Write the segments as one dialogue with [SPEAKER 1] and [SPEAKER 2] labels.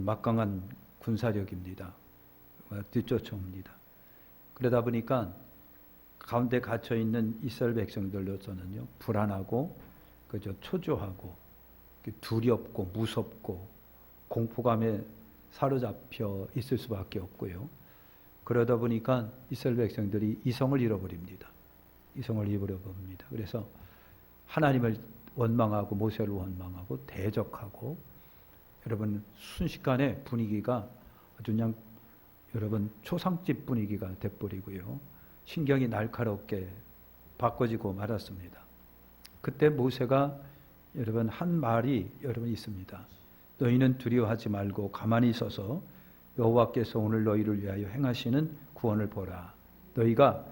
[SPEAKER 1] 막강한 군사력입니다. 뒤쫓아옵니다. 그러다 보니까 가운데 갇혀 있는 이스라엘 백성들로서는요, 불안하고 그저 초조하고 두렵고 무섭고 공포감에 사로잡혀 있을 수밖에 없고요. 그러다 보니까 이스라엘 백성들이 이성을 잃어버립니다. 이성을 잃어버립니다. 그래서 하나님을 원망하고 모세를 원망하고 대적하고, 여러분 순식간에 분위기가 아주 그냥 여러분 초상집 분위기가 돼버리고요. 신경이 날카롭게 바꿔지고 말았습니다. 그때 모세가 여러분 한 말이 여러분 있습니다. 너희는 두려워하지 말고 가만히 서서 여호와께서 오늘 너희를 위하여 행하시는 구원을 보라. 너희가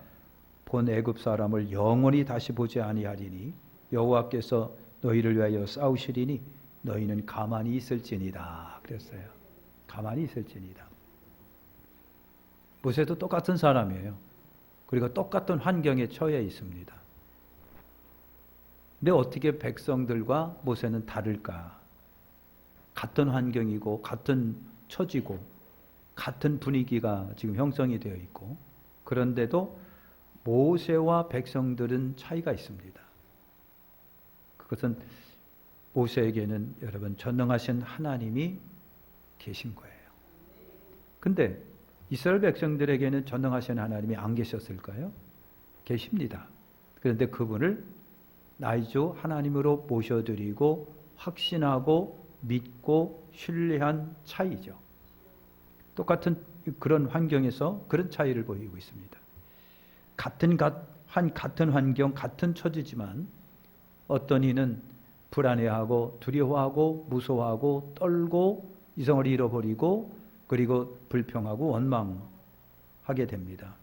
[SPEAKER 1] 본 애굽 사람을 영원히 다시 보지 아니하리니 여호와께서 너희를 위하여 싸우시리니 너희는 가만히 있을지니라 그랬어요. 가만히 있을지니라. 모세도 똑같은 사람이에요. 그리고 똑같은 환경에 처해 있습니다. 근데 어떻게 백성들과 모세는 다를까? 같은 환경이고 같은 처지고 같은 분위기가 지금 형성이 되어 있고, 그런데도 모세와 백성들은 차이가 있습니다. 그것은 모세에게는 여러분 전능하신 하나님이 계신 거예요. 근데 이스라엘 백성들에게는 전능하신 하나님이 안 계셨을까요? 계십니다. 그런데 그분을 나이조 하나님으로 모셔드리고 확신하고 믿고 신뢰한 차이죠. 똑같은 그런 환경에서 그런 차이를 보이고 있습니다. 같은 환경, 같은 처지지만 어떤 이는 불안해하고 두려워하고 무서워하고 떨고 이성을 잃어버리고 그리고 불평하고 원망하게 됩니다.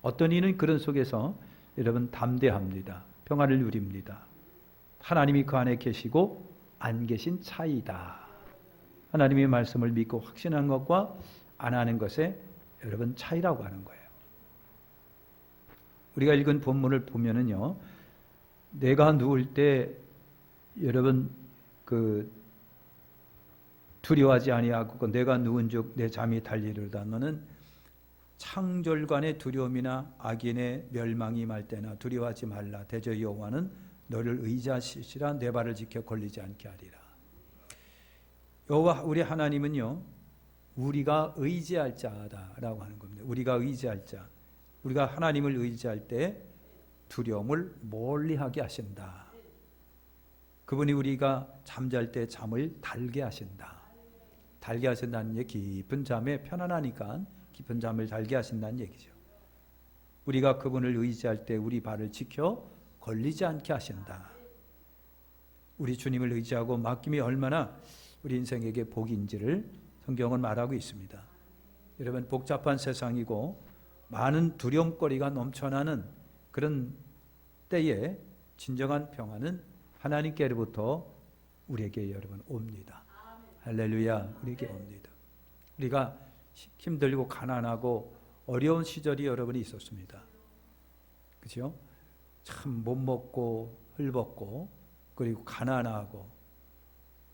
[SPEAKER 1] 어떤 이는 그런 속에서 여러분 담대합니다. 평안을 누립니다. 하나님이 그 안에 계시고 안 계신 차이다. 하나님의 말씀을 믿고 확신한 것과 안 하는 것의 여러분 차이라고 하는 거예요. 우리가 읽은 본문을 보면은요, 내가 누울 때 여러분 두려워하지 아니하고 내가 누운즉 내 잠이 달리리로다. 너는 창졸간의 두려움이나 악인의 멸망이 임할 때나 두려워하지 말라. 대저 여호와는 너를 의지하시리라. 내 발을 지켜 걸리지 않게 하리라. 여호와 우리 하나님은요, 우리가 의지할 자다라고 하는 겁니다. 우리가 의지할 자, 우리가 하나님을 의지할 때 두려움을 멀리하게 하신다. 그분이 우리가 잠잘 때 잠을 달게 하신다. 달게 하신다는 얘기, 깊은 잠에 편안하니까 깊은 잠을 달게 하신다는 얘기죠. 우리가 그분을 의지할 때 우리 발을 지켜 걸리지 않게 하신다. 우리 주님을 의지하고 맡김이 얼마나 우리 인생에게 복인지를 성경은 말하고 있습니다. 여러분, 복잡한 세상이고 많은 두려움거리가 넘쳐나는 그런 때에 진정한 평안은 하나님께로부터 우리에게 여러분 옵니다. 할렐루야, 우리에게 옵니다. 우리가 힘들고 가난하고 어려운 시절이 여러분이 있었습니다. 그렇죠? 참 못 먹고 헐벗고 그리고 가난하고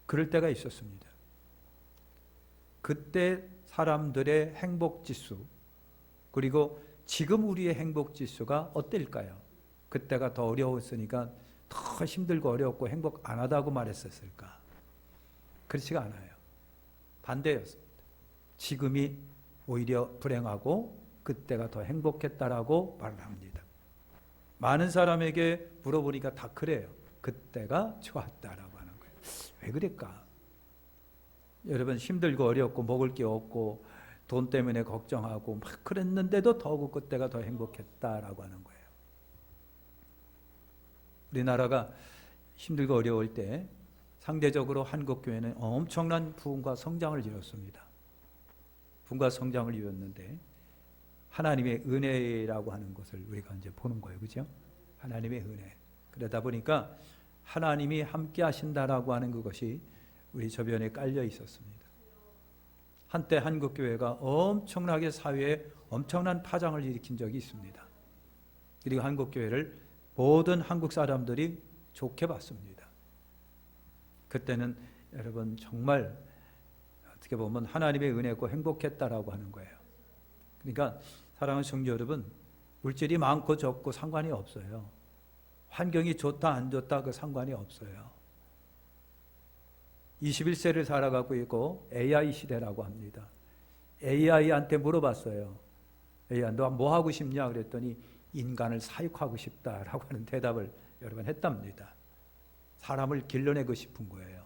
[SPEAKER 1] 그럴 때가 있었습니다. 그때 사람들의 행복지수, 그리고 지금 우리의 행복지수가 어떨까요? 그때가 더 어려웠으니까 더 힘들고 어렵고 행복 안 하다고 말했었을까? 그렇지가 않아요. 반대였습니다. 지금이 오히려 불행하고 그때가 더 행복했다라고 말을 합니다. 많은 사람에게 물어보니까 다 그래요. 그때가 좋았다라고 하는 거예요. 왜 그럴까? 여러분, 힘들고 어렵고 먹을 게 없고 돈 때문에 걱정하고 막 그랬는데도 더욱 그때가 더 행복했다라고 하는 거예요. 우리나라가 힘들고 어려울 때 상대적으로 한국교회는 엄청난 부흥과 성장을 이뤘습니다. 부흥과 성장을 이뤘는데 하나님의 은혜라고 하는 것을 우리가 이제 보는 거예요. 그죠? 하나님의 은혜. 그러다 보니까 하나님이 함께 하신다라고 하는 그것이 우리 저변에 깔려 있었습니다. 한때 한국교회가 엄청나게 사회에 엄청난 파장을 일으킨 적이 있습니다. 그리고 한국교회를 모든 한국 사람들이 좋게 봤습니다. 그때는 여러분 정말 어떻게 보면 하나님의 은혜고 행복했다라고 하는 거예요. 그러니까 사랑하는 성도 여러분, 물질이 많고 적고 상관이 없어요. 환경이 좋다 안 좋다 그 상관이 없어요. 21세를 살아가고 있고 AI 시대라고 합니다. AI한테 물어봤어요. AI, 너 뭐 하고 싶냐 그랬더니 인간을 사육하고 싶다라고 하는 대답을 여러 번 했답니다. 사람을 길러내고 싶은 거예요.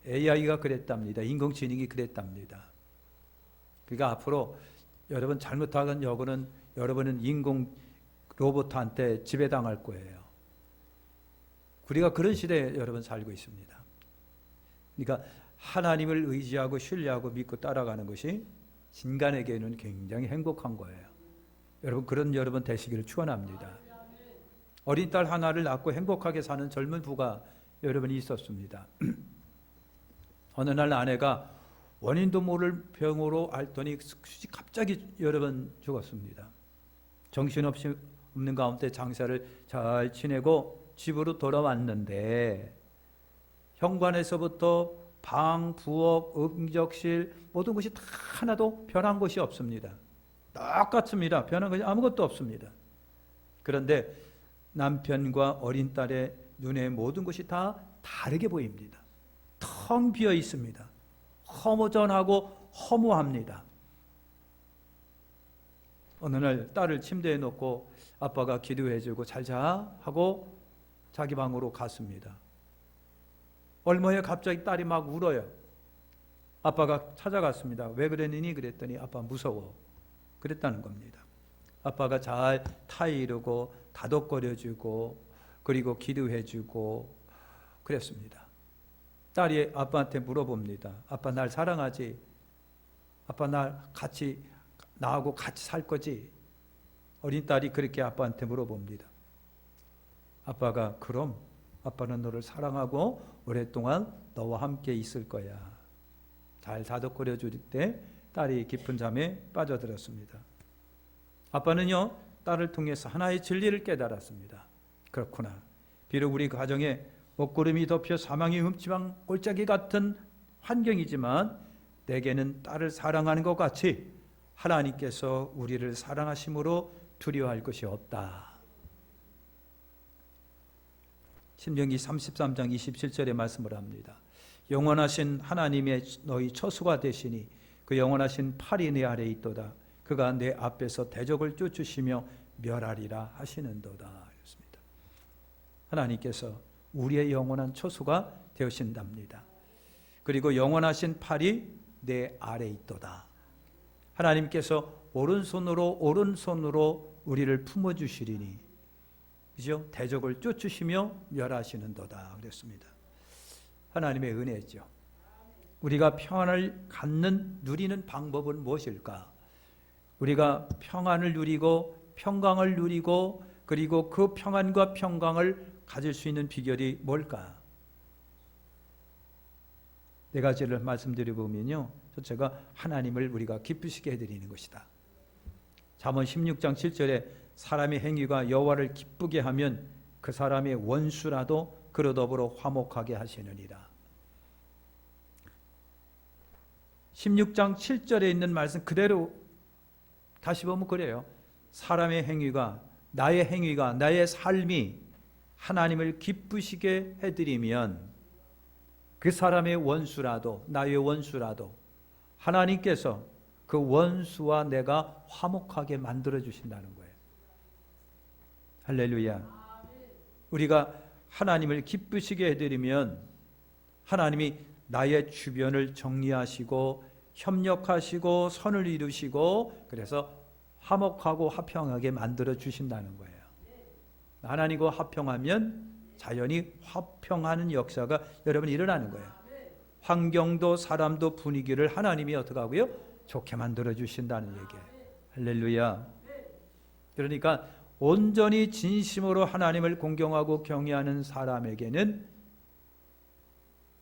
[SPEAKER 1] AI가 그랬답니다. 인공지능이 그랬답니다. 그러니까 앞으로 여러분 잘못하건 여거는 여러분은 인공 로봇한테 지배당할 거예요. 우리가 그런 시대에 여러분 살고 있습니다. 그러니까 하나님을 의지하고 신뢰하고 믿고 따라가는 것이 인간에게는 굉장히 행복한 거예요. 여러분 그런 여러분 되시기를 축원합니다. 어린 딸 하나를 낳고 행복하게 사는 젊은 부가 여러분이 있었습니다. 어느 날 아내가 원인도 모를 병으로 앓더니 갑자기 여러분 죽었습니다. 정신없이 없는 가운데 장사를 잘 지내고 집으로 돌아왔는데 현관에서부터 방, 부엌, 응접실 모든 것이 다 하나도 변한 것이 없습니다. 똑같습니다. 변한 것이 아무것도 없습니다. 그런데 남편과 어린 딸의 눈에 모든 것이 다 다르게 보입니다. 텅 비어 있습니다. 허무전하고 허무합니다. 어느 날 딸을 침대에 놓고 아빠가 기도해주고 잘자 하고 자기 방으로 갔습니다. 얼마 후에 갑자기 딸이 막 울어요. 아빠가 찾아갔습니다. 왜 그랬니? 그랬더니 아빠 무서워. 그랬다는 겁니다. 아빠가 잘 타이르고 다독거려주고 그리고 기도해주고 그랬습니다. 딸이 아빠한테 물어봅니다. 아빠 날 사랑하지? 아빠 나하고 같이 살 거지? 어린 딸이 그렇게 아빠한테 물어봅니다. 아빠가 그럼 아빠는 너를 사랑하고 오랫동안 너와 함께 있을 거야. 잘 다독거려 줄 때 딸이 깊은 잠에 빠져들었습니다. 아빠는요 딸을 통해서 하나의 진리를 깨달았습니다. 그렇구나. 비록 우리 가정에 먹구름이 덮여 사망이 흠집한 골짜기 같은 환경이지만 내게는 딸을 사랑하는 것 같이 하나님께서 우리를 사랑하심으로 두려워할 것이 없다. 신명기 33장 27절의 말씀을 합니다. 영원하신 하나님의 너희 처수가 되시니 그 영원하신 팔이 내 아래에 있도다. 그가 내 앞에서 대적을 쫓으시며 멸하리라 하시는도다. 그렇습니다. 하나님께서 우리의 영원한 처수가 되신답니다. 그리고 영원하신 팔이 내 아래에 있도다. 하나님께서 오른손으로 우리를 품어주시리니 그죠? 대적을 쫓으시며 멸하시는도다 그랬습니다. 하나님의 은혜죠. 우리가 평안을 누리는 방법은 무엇일까? 우리가 평안을 누리고 평강을 누리고 그리고 그 평안과 평강을 가질 수 있는 비결이 뭘까? 네 가지를 말씀드려보면요. 첫째가 하나님을 우리가 기쁘시게 해드리는 것이다. 잠언 16장 7절에 사람의 행위가 여호와를 기쁘게 하면 그 사람의 원수라도 그로 더불어 화목하게 하시느니라. 16장 7절에 있는 말씀 그대로 다시 보면 그래요. 사람의 행위가 나의 삶이 하나님을 기쁘시게 해드리면 그 사람의 원수라도 나의 원수라도 하나님께서 그 원수와 내가 화목하게 만들어 주신다는 거예요. 할렐루야. 우리가 하나님을 기쁘시게 해드리면 하나님이 나의 주변을 정리하시고 협력하시고 선을 이루시고 그래서 화목하고 화평하게 만들어 주신다는 거예요. 하나님과 화평하면 자연히 화평하는 역사가 여러분 일어나는 거예요. 환경도 사람도 분위기를 하나님이 어떻게 하고요? 좋게 만들어 주신다는 얘기예요. 할렐루야. 그러니까 온전히 진심으로 하나님을 공경하고 경외하는 사람에게는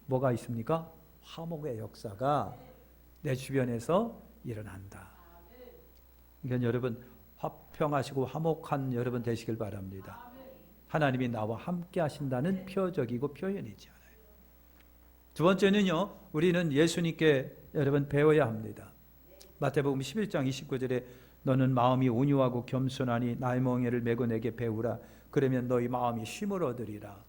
[SPEAKER 1] 뭐가 있습니까? 화목의 역사가 내 주변에서 일어난다. 그러니까 여러분 화평하시고 화목한 여러분 되시길 바랍니다. 하나님이 나와 함께 하신다는 표적이고 표현이지 않아요. 두 번째는요, 우리는 예수님께 여러분 배워야 합니다. 마태복음 11장 29절에 너는 마음이 온유하고 겸손하니 나의 멍에를 메고 내게 배우라. 그러면 너희 마음이 쉼을 얻으리라.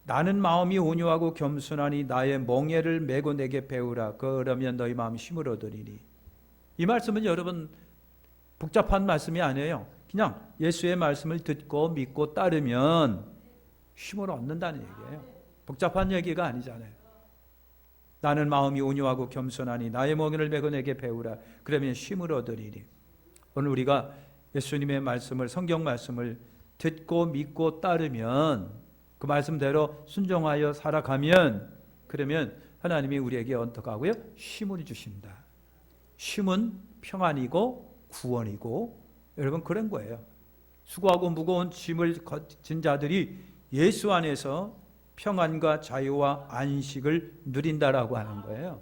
[SPEAKER 1] 나는 마음이 온유하고 겸손하니 나의 멍에를 메고 내게 배우라. 그러면 너희 마음이 쉼을 얻으리니. 이 말씀은 여러분 복잡한 말씀이 아니에요. 그냥 예수의 말씀을 듣고 믿고 따르면 쉼을 얻는다는 얘기예요. 복잡한 얘기가 아니잖아요. 나는 마음이 온유하고 겸손하니 나의 멍에를 메고 내게 배우라. 그러면 쉼을 얻으리니. 오늘 우리가 예수님의 말씀을, 성경 말씀을 듣고 믿고 따르면, 그 말씀대로 순종하여 살아가면, 그러면 하나님이 우리에게 어떻게 하고요? 쉼을 주신다. 쉼은 평안이고 구원이고, 여러분 그런 거예요. 수고하고 무거운 짐을 진 자들이 예수 안에서 평안과 자유와 안식을 누린다라고 하는 거예요.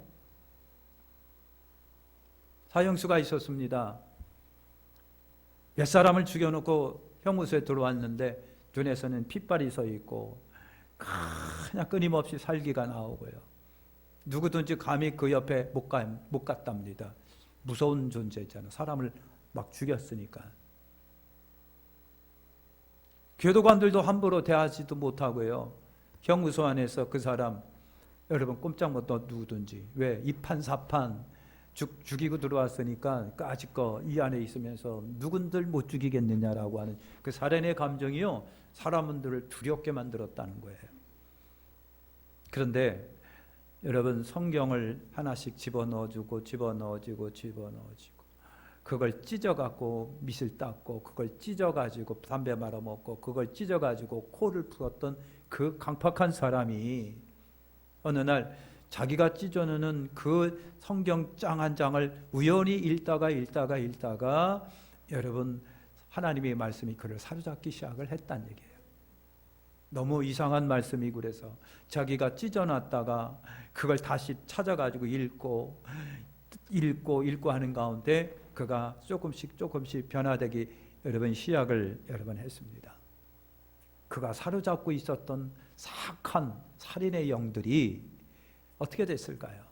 [SPEAKER 1] 사형수가 있었습니다. 몇 사람을 죽여놓고 형무소에 들어왔는데 눈에서는 핏발이 서 있고 그냥 끊임없이 살기가 나오고요. 누구든지 감히 그 옆에 못 갔답니다. 무서운 존재잖아요. 사람을 막 죽였으니까. 교도관들도 함부로 대하지도 못하고요. 형무소 안에서 그 사람, 여러분 꼼짝 못하고 누구든지, 왜? 이판사판 죽이고 들어왔으니까 까짓거 이 안에 있으면서 누군들 못 죽이겠느냐라고 하는 그 살인의 감정이요, 사람들을 두렵게 만들었다는 거예요. 그런데 여러분 성경을 하나씩 집어넣어주고 그걸 찢어갖고 밑을 닦고 그걸 찢어가지고 담배 말아먹고 그걸 찢어가지고 코를 풀었던 그 강팍한 사람이 어느 날 자기가 찢어놓는 그 성경장 한 장을 우연히 읽다가 여러분 하나님의 말씀이 그를 사로잡기 시작을 했다는 얘기예요. 너무 이상한 말씀이고 그래서 자기가 찢어놨다가 그걸 다시 찾아가지고 읽고 하는 가운데 그가 조금씩 변화되기 여러분 시작을 여러분 했습니다. 그가 사로잡고 있었던 사악한 살인의 영들이 어떻게 됐을까요?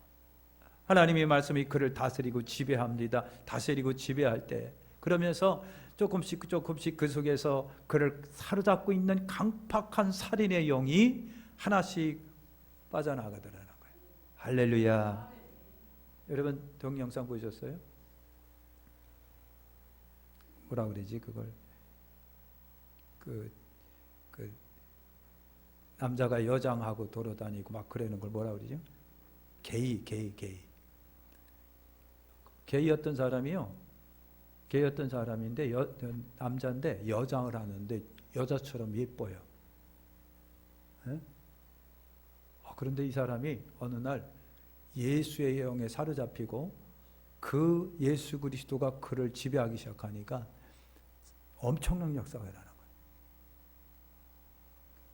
[SPEAKER 1] 하나님의 말씀이 그를 다스리고 지배합니다. 다스리고 지배할 때 그러면서 조금씩 그 속에서 그를 사로잡고 있는 강팍한 살인의 영이 하나씩 빠져나가더라는 거예요. 할렐루야. 여러분 동영상 보셨어요? 뭐라 그러지 그걸? 그 남자가 여장하고 돌아다니고 막 그러는 걸 뭐라 그러죠? 게이. 게이였던 사람인데 남자인데 여장을 하는데 여자처럼 예뻐요. 그런데 이 사람이 어느 날 예수의 영에 사로잡히고 그 예수 그리스도가 그를 지배하기 시작하니까 엄청난 역사가 일어나는 거예요.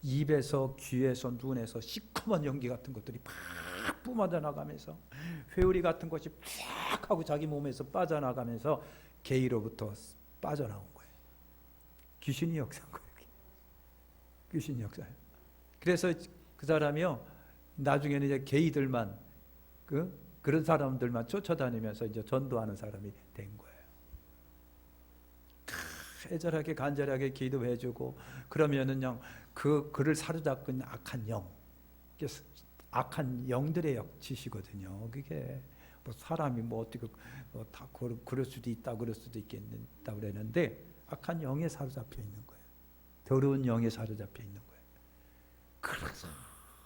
[SPEAKER 1] 입에서 귀에서 눈에서 시커먼 연기 같은 것들이 팍 뿜어져나가면서 회오리 같은 것이 팍 하고 자기 몸에서 빠져나가면서 게이로부터 빠져나온 거예요. 귀신이 역사한 거예요. 귀신이 역사예요. 그래서 그 사람이요 나중에는 이제 게이들만 그런 사람들만 쫓아다니면서 이제 전도하는 사람이 된 거예요. 애절하게 간절하게 기도해주고 그러면은 그냥 그를 사로잡고 있는 악한 영들의 짓이거든요. 그게 뭐 사람이 뭐 어떻게 다 그럴 수도 있다 그럴 수도 있겠다 그랬는데 악한 영에 사로잡혀 있는 거예요. 더러운 영에 사로잡혀 있는 거예요. 그래서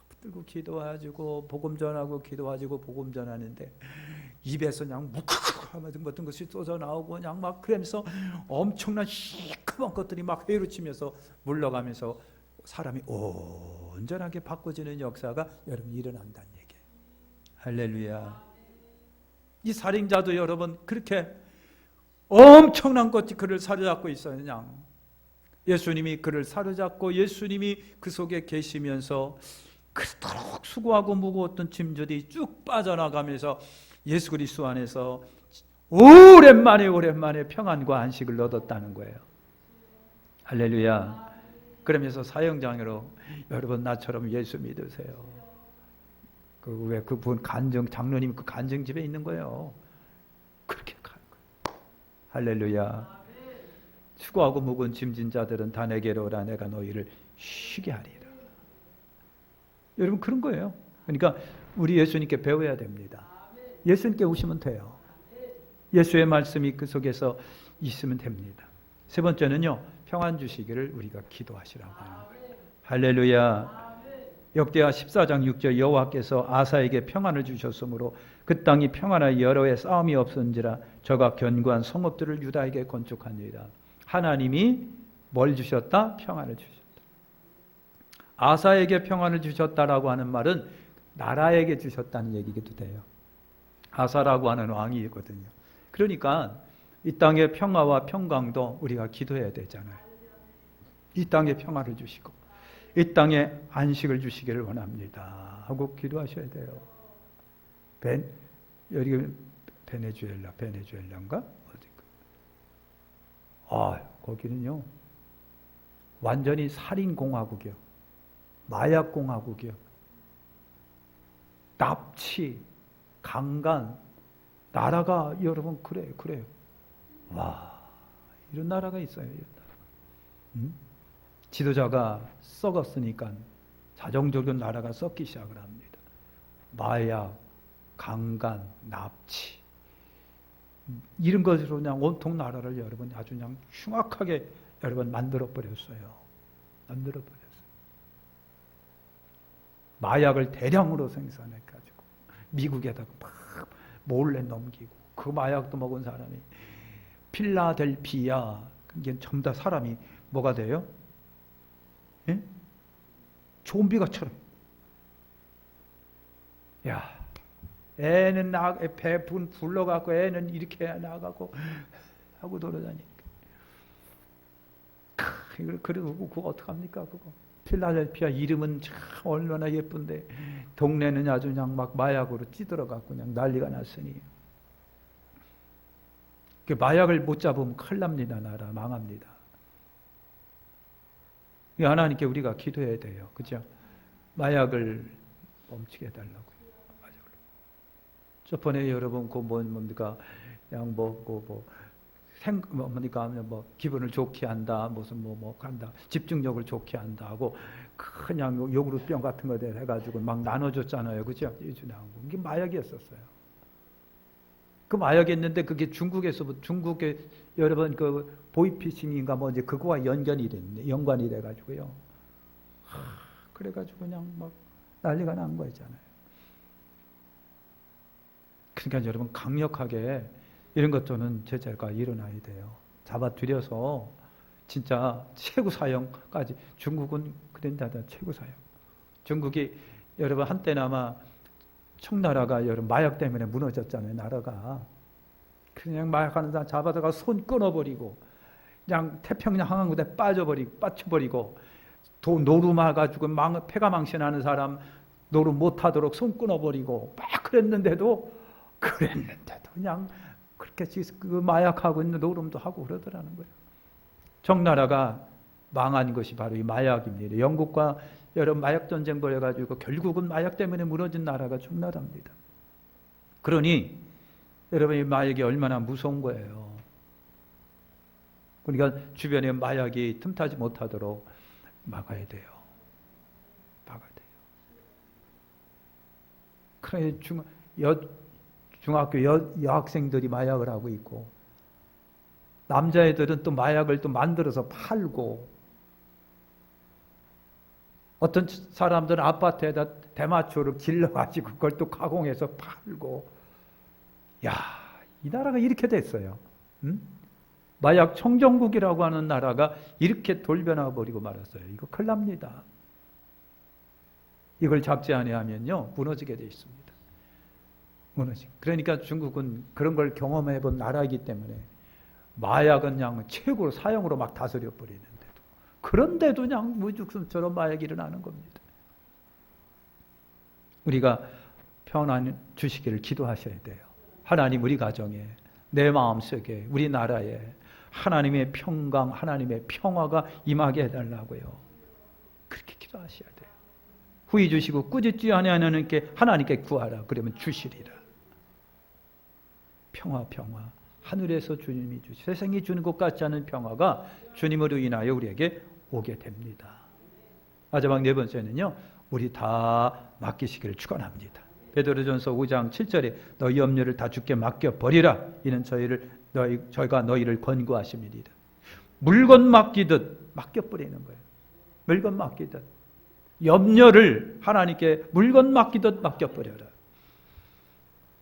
[SPEAKER 1] 붙들고 기도하고 복음 전하고 기도하고 복음 전하는데 입에서 그냥 묵묵하는 같은 것이 쏟아 나오고 그냥 막 그러면서 엄청난 시커먼 것들이 막 회로치면서 물러가면서 사람이 온전하게 바꿔지는 역사가 여러분 일어난다는 얘기예요. 할렐루야. 이 살인자도 여러분 그렇게 엄청난 것이 그를 사로잡고 있어요. 그냥 예수님이 그를 사로잡고 예수님이 그 속에 계시면서 그토록 수고하고 무거웠던 짐들이 쭉 빠져나가면서 예수 그리스도 안에서 오랜만에 평안과 안식을 얻었다는 거예요. 할렐루야. 그러면서 사형장으로 여러분 나처럼 예수 믿으세요. 왜 그분 간증 장로님 그 간증집에 있는 거예요. 그렇게 가는 거예요. 할렐루야. 수고하고 무거운 짐진 자들은 다 내게로 오라. 내가 너희를 쉬게 하리라. 여러분 그런 거예요. 그러니까 우리 예수님께 배워야 됩니다. 예수님께 오시면 돼요. 예수의 말씀이 그 속에서 있으면 됩니다. 세 번째는요, 평안 주시기를 우리가 기도하시라고 하는 거예요. 할렐루야. 역대하 14장 6절 여호와께서 아사에게 평안을 주셨으므로 그 땅이 평안하여 여러 해 싸움이 없은지라 저가 견고한 성읍들을 유다에게 건축하니라. 하나님이 뭘 주셨다? 평안을 주셨다. 아사에게 평안을 주셨다라고 하는 말은 나라에게 주셨다는 얘기기도 돼요. 아사라고 하는 왕이거든요. 그러니까 이 땅의 평화와 평강도 우리가 기도해야 되잖아요. 이 땅에 평화를 주시고 이 땅에 안식을 주시기를 원합니다 하고 기도하셔야 돼요. 여기 베네수엘라인가? 어디가? 거기는요 완전히 살인공화국이요, 마약공화국이요, 납치, 강간, 나라가 여러분 그래요. 와, 이런 나라가 있어요. 이런 나라. 지도자가 썩었으니까 자정적으로 나라가 썩기 시작을 합니다. 마약, 강간, 납치 이런 것으로 그냥 온통 나라를 여러분 아주 그냥 흉악하게 여러분 만들어 버렸어요. 마약을 대량으로 생산해 가지고 미국에다가 막 몰래 넘기고 그 마약도 먹은 사람이 필라델피아 이게 전부 다 사람이 뭐가 돼요? 예? 좀비가처럼. 야, 애는 배분 불러갖고 애는 이렇게 나가고 하고 돌아다니니까. 그리고 그거 어떡합니까 그거? 필라델피아 이름은 참 얼마나 예쁜데 동네는 아주 그냥 막 마약으로 찌들어갖고 그냥 난리가 났으니. 마약을 못 잡으면 큰일 납니다. 나라 망합니다. 하나님께 우리가 기도해야 돼요. 그죠? 마약을 멈추게 해달라고요. 저번에 여러분 뭡니까? 그냥 기분을 좋게 한다, 무슨 한다, 집중력을 좋게 한다 하고 그냥 요구르트병 같은 거 해가지고 막 나눠줬잖아요. 그죠? 이게 마약이었었어요. 그 마약이었는데 그게 중국에 여러분 그 보이피싱인가 이제 그거와 연관이 돼가지고요. 그래가지고 그냥 막 난리가 난 거잖아요. 그러니까 여러분 강력하게 이런 것들은 제재가 일어나야 돼요. 잡아들여서 진짜 최고 사형까지. 중국은 그런다다 최고 사형. 중국이 여러분 한때나마 청나라가 여러분 마약 때문에 무너졌잖아요. 나라가. 그냥 마약하는 사람 잡아다가 손 끊어버리고 그냥 태평양 항구에 빠져버리고 노름아 가지고 폐가 망신하는 사람 노름 못하도록 손 끊어버리고 막 그랬는데도 그냥 그렇게 그 마약하고 있는 노름도 하고 그러더라는 거예요. 청나라가 망한 것이 바로 이 마약입니다. 영국과 여러 마약 전쟁 벌여가지고 결국은 마약 때문에 무너진 나라가 청나라입니다. 그러니 여러분 이 마약이 얼마나 무서운 거예요. 그러니까 주변에 마약이 틈타지 못하도록 막아야 돼요. 그래 중학교 여학생들이 마약을 하고 있고 남자애들은 또 마약을 또 만들어서 팔고 어떤 사람들은 아파트에다 대마초를 길러가지고 그걸 또 가공해서 팔고. 야, 이 나라가 이렇게 됐어요. 마약 청정국이라고 하는 나라가 이렇게 돌변해 버리고 말았어요. 이거 큰일 납니다. 이걸 잡지 아니하면요 무너지게 돼 있습니다. 그러니까 중국은 그런 걸 경험해 본 나라이기 때문에 마약은 그냥 최고로 사형으로 막 다스려 버리는데도 그런데도 그냥 무죽순처럼 마약이 일어나는 겁니다. 우리가 평안 주시기를 기도하셔야 돼요. 하나님 우리 가정에, 내 마음속에, 우리 나라에 하나님의 평강, 하나님의 평화가 임하게 해달라고요. 그렇게 기도하셔야 돼요. 후히 주시고 꾸짖지 아니하는 게 하나님께 구하라. 그러면 주시리라. 평화. 하늘에서 주님이 주시 세상이 주는 것 같지 않은 평화가 주님으로 인하여 우리에게 오게 됩니다. 마지막 네 번째는요, 우리 다 맡기시기를 축원합니다. 베드로전서 5장 7절에 너희 염려를 다 주께 맡겨 버리라. 이는 저희가 너희를 권고하십니다. 물건 맡기듯 맡겨 버리는 거예요. 물건 맡기듯 염려를 하나님께 물건 맡기듯 맡겨 버려라.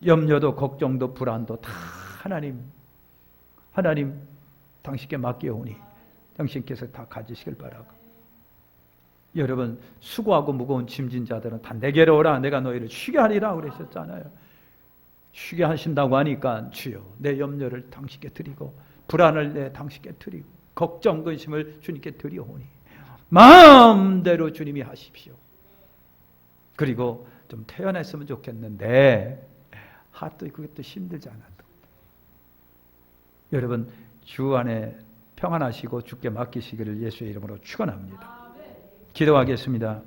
[SPEAKER 1] 염려도 걱정도 불안도 다 하나님 당신께 맡겨오니 당신께서 다 가지시길 바라고. 여러분 수고하고 무거운 짐진 자들은 다 내게로 오라. 내가 너희를 쉬게 하리라 그러셨잖아요. 쉬게 하신다고 하니까 주여 내 염려를 당신께 드리고 불안을 내 당신께 드리고 걱정 근심을 주님께 드리오니 마음대로 주님이 하십시오. 그리고 좀 태어났으면 좋겠는데 또 그것도 힘들잖아. 여러분 주 안에 평안하시고 주께 맡기시기를 예수의 이름으로 축원합니다. 기도하겠습니다.